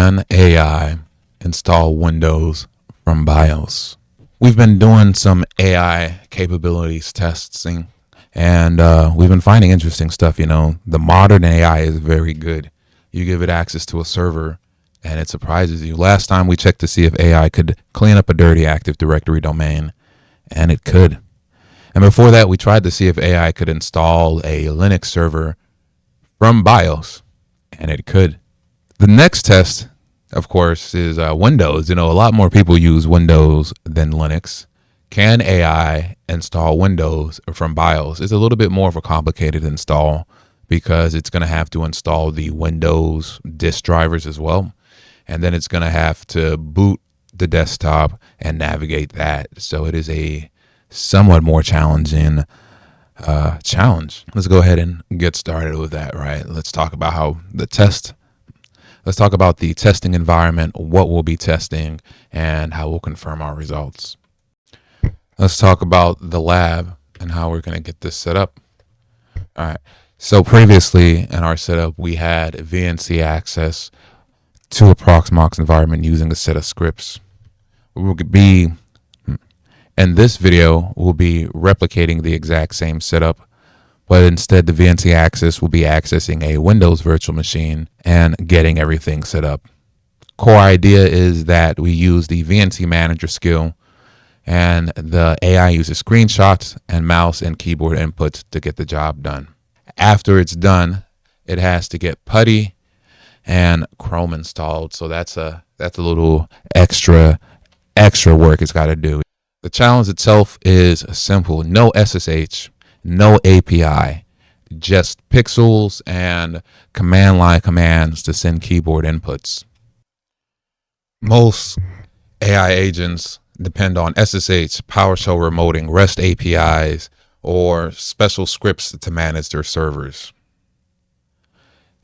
Can AI install Windows from BIOS? We've been doing some AI capabilities testing, and we've been finding interesting stuff. You know, the modern AI is very good. You give it access to a server, and it surprises you. Last time we checked to see if AI could clean up a dirty Active Directory domain, and it could. And before that, we tried to see if AI could install a Linux server from BIOS, and it could. The next test, of course, is Windows. You know, a lot more people use Windows than Linux. Can AI install Windows from BIOS? It's a little bit more of a complicated install because it's going to have to install the Windows disk drivers as well. And then it's going to have to boot the desktop and navigate that. So it is a somewhat more challenging challenge. Let's go ahead and get started with that, right? Let's talk about let's talk about the testing environment, what we'll be testing, and how we'll confirm our results. Let's talk about the lab and how we're going to get this set up. All right. So previously in our setup, we had VNC access to a Proxmox environment using a set of scripts. In this video, we'll be replicating the exact same setup, but instead the VNC access will be accessing a Windows virtual machine and getting everything set up. Core idea is that we use the VNC manager skill, and the AI uses screenshots and mouse and keyboard inputs to get the job done. After it's done, it has to get PuTTY and Chrome installed. So that's a little extra work it's got to do. The challenge itself is simple. No SSH, no API, just pixels and command line commands to send keyboard inputs. Most AI agents depend on SSH, PowerShell remoting, REST APIs, or special scripts to manage their servers.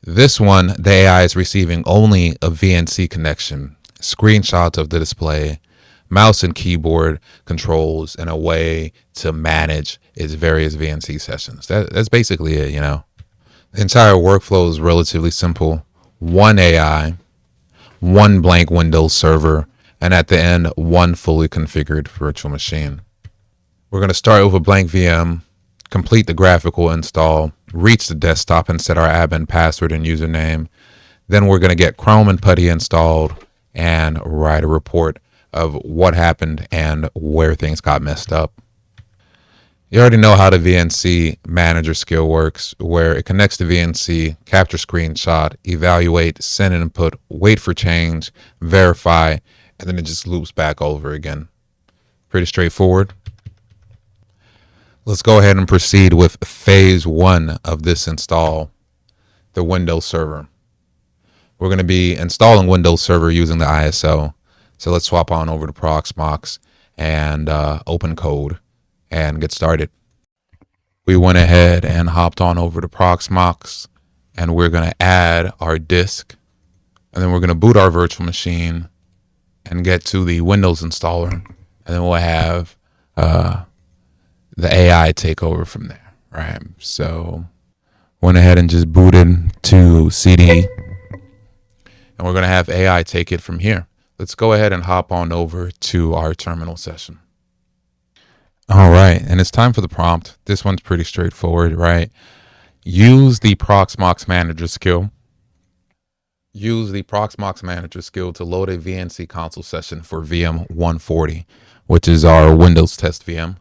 This one, the AI is receiving only a VNC connection, screenshots of the display, mouse and keyboard controls, and a way to manage its various VNC sessions. That's basically it, you know. The entire workflow is relatively simple. One AI, one blank Windows server, and at the end, one fully configured virtual machine. We're going to start with a blank VM, complete the graphical install, reach the desktop and set our admin password and username. Then we're going to get Chrome and PuTTY installed and write a report of what happened and where things got messed up. You already know how the VNC manager skill works, where it connects to VNC, capture screenshot, evaluate, send input, wait for change, verify, and then it just loops back over again. Pretty straightforward. Let's go ahead and proceed with phase one of this install, the Windows server. We're going to be installing Windows Server using the ISO. So let's swap on over to Proxmox and open code and get started. We went ahead and hopped on over to Proxmox, and we're going to add our disk, and then we're going to boot our virtual machine and get to the Windows installer, and then we'll have the AI take over from there, right? So went ahead and just booted to CD, and we're going to have AI take it from here. Let's go ahead and hop on over to our terminal session. All right, and it's time for the prompt. This one's pretty straightforward, right? Use the Proxmox manager skill. Use the Proxmox manager skill to load a VNC console session for VM 140, which is our Windows test VM.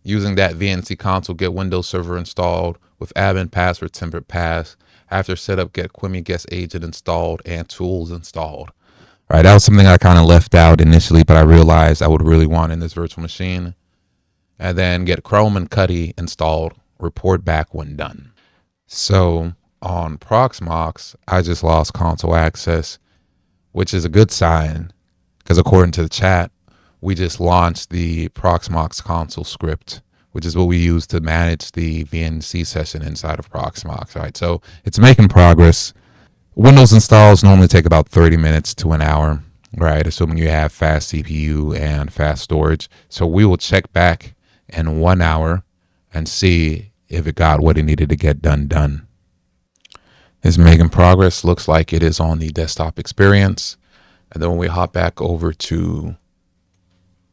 Using that VNC console, get Windows Server installed with admin password tempered pass. After setup, get Kimi guest agent installed and tools installed. Right, that was something I kind of left out initially, but I realized I would really want in this virtual machine. And then get Chrome and PuTTY installed, report back when done. So on Proxmox, I just lost console access, which is a good sign because according to the chat, we just launched the Proxmox console script, which is what we use to manage the VNC session inside of Proxmox. Right, so it's making progress. Windows installs normally take about 30 minutes to an hour, right? Assuming you have fast CPU and fast storage. So we will check back in 1 hour and see if it got what it needed to get done. It's making progress. Looks like it is on the desktop experience. And then when we hop back over to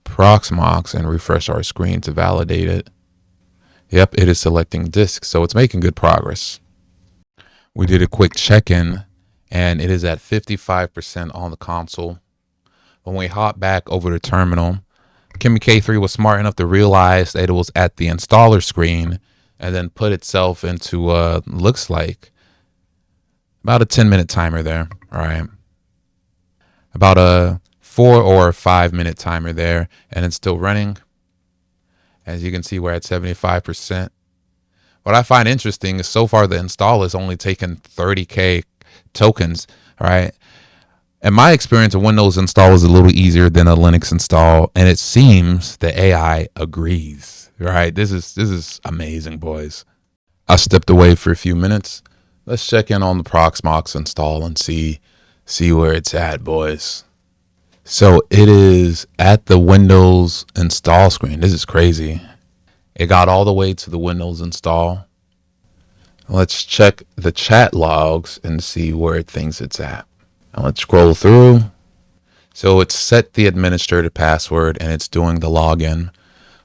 Proxmox and refresh our screen to validate it, yep, it is selecting disk. So it's making good progress. We did a quick check-in and it is at 55% on the console. When we hop back over to terminal, Kimi K3 was smart enough to realize that it was at the installer screen and then put itself into looks like about a 10-minute timer there. All right. About a 4 or 5-minute timer there, and it's still running. As you can see, we're at 75%. What I find interesting is so far the install has only taken 30K tokens. All right. In my experience, a Windows install is a little easier than a Linux install, and it seems the AI agrees. Right? This is amazing, boys. I stepped away for a few minutes. Let's check in on the Proxmox install and see where it's at, boys. So it is at the Windows install screen. This is crazy. It got all the way to the Windows install. Let's check the chat logs and see where it thinks it's at. Now let's scroll through. So it's set the administrator password and it's doing the login.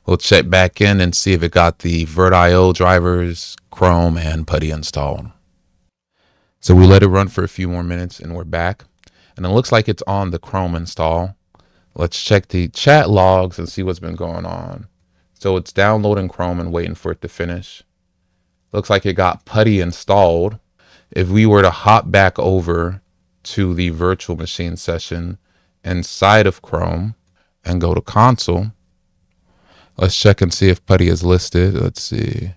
We'll check back in and see if it got the VirtIO drivers, Chrome, and PuTTY installed. So we let it run for a few more minutes and we're back. And it looks like it's on the Chrome install. Let's check the chat logs and see what's been going on. So it's downloading Chrome and waiting for it to finish. Looks like it got PuTTY installed. If we were to hop back over to the virtual machine session inside of Chrome and go to console, let's check and see if PuTTY is listed. Let's see.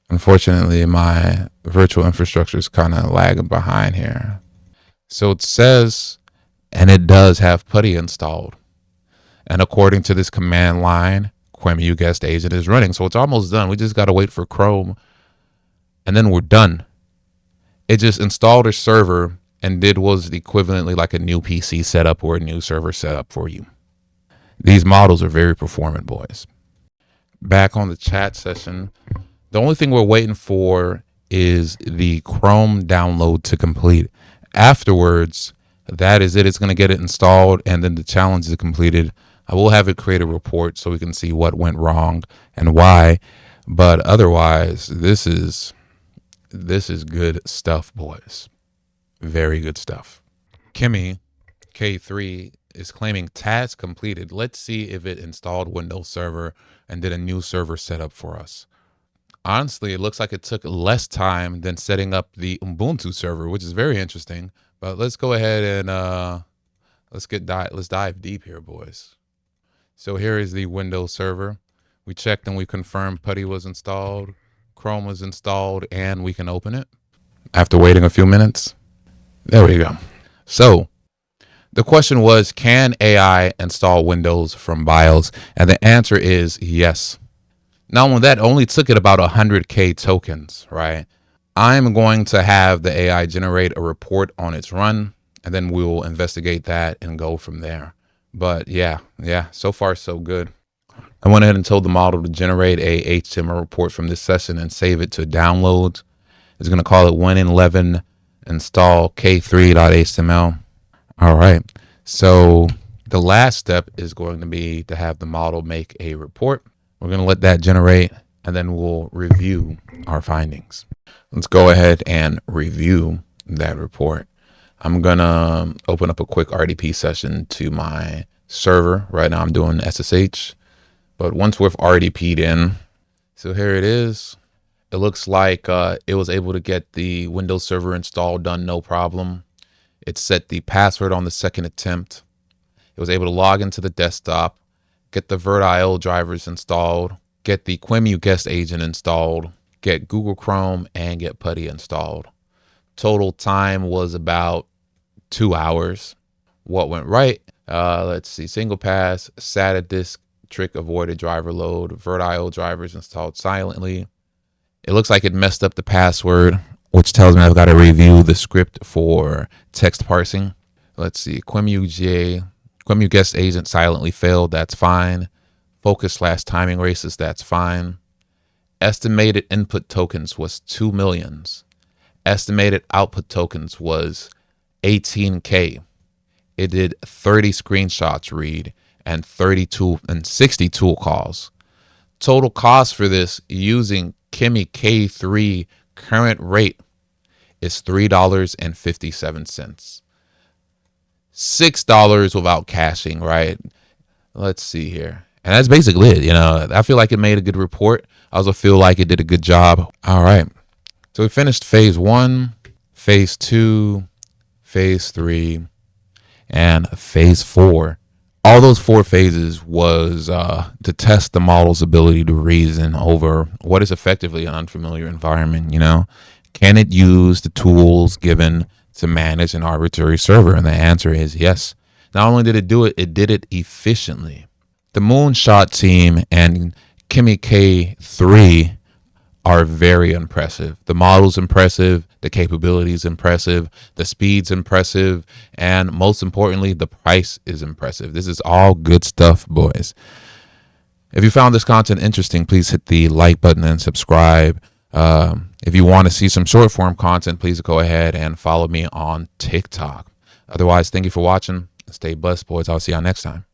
Unfortunately, my virtual infrastructure is kind of lagging behind here. So it says, and it does have PuTTY installed. And according to this command line, QEMU guest agent is running. So it's almost done. We just got to wait for Chrome and then we're done. It just installed a server and did was equivalently like a new PC setup or a new server setup for you. These models are very performant, boys. Back on the chat session, the only thing we're waiting for is the Chrome download to complete. Afterwards, that is it. It's going to get it installed and then the challenge is completed. I will have it create a report so we can see what went wrong and why. But otherwise, this is good stuff, boys. Very good stuff. Kimi K3 is claiming task completed. Let's see if it installed Windows Server and did a new server setup for us. Honestly, it looks like it took less time than setting up the Ubuntu server, which is very interesting. But let's go ahead and let's dive deep here, boys. So here is the Windows server. We checked and we confirmed PuTTY was installed, Chrome was installed, and we can open it. After waiting a few minutes, there we go. So the question was, can AI install Windows from BIOS? And the answer is yes. Now, that only took it about 100K tokens, right? I'm going to have the AI generate a report on its run, and then we'll investigate that and go from there. But yeah, so far so good. I went ahead and told the model to generate a HTML report from this session and save it to downloads. It's going to call it win11 install k3.html. All right. So the last step is going to be to have the model make a report. We're going to let that generate and then we'll review our findings. Let's go ahead and review that report. I'm going to open up a quick RDP session to my server. Right now I'm doing SSH, but once we've RDP'd in, so here it is. It looks like it was able to get the Windows Server install done, no problem. It set the password on the second attempt. It was able to log into the desktop, get the VirtIO drivers installed, get the QEMU guest agent installed, get Google Chrome, and get PuTTY installed. Total time was about 2 hours. What went right? Let's see. Single pass, SATA disk trick avoided driver load, VirtIO drivers installed silently. It looks like it messed up the password, which tells me I've got to review the script for text parsing. Let's see. QEMU guest agent silently failed. That's fine. Focus/timing races. That's fine. Estimated input tokens was 2 millions. Estimated output tokens was 18K. it did 30 screenshots read and 32 and 60 tool calls. Total cost for this using Kimi K3 current rate is $3.57. $6 without caching, right? Let's see here. And that's basically it. I feel like it made a good report. I also feel like it did a good job. All right. So we finished phase 1, phase 2, phase 3, and phase 4. All those 4 phases was to test the model's ability to reason over what is effectively an unfamiliar environment. Can it use the tools given to manage an arbitrary server? And the answer is yes. Not only did it do it, it did it efficiently. The Moonshot team and Kimi K3 are very impressive. The model's impressive, the capabilities impressive, the speed's impressive, and most importantly, the price is impressive. This is all good stuff, boys. If you found this content interesting, please hit the like button and subscribe. If you want to see some short form content, please go ahead and follow me on TikTok. Otherwise, thank you for watching. Stay blessed, boys. I'll see y'all next time.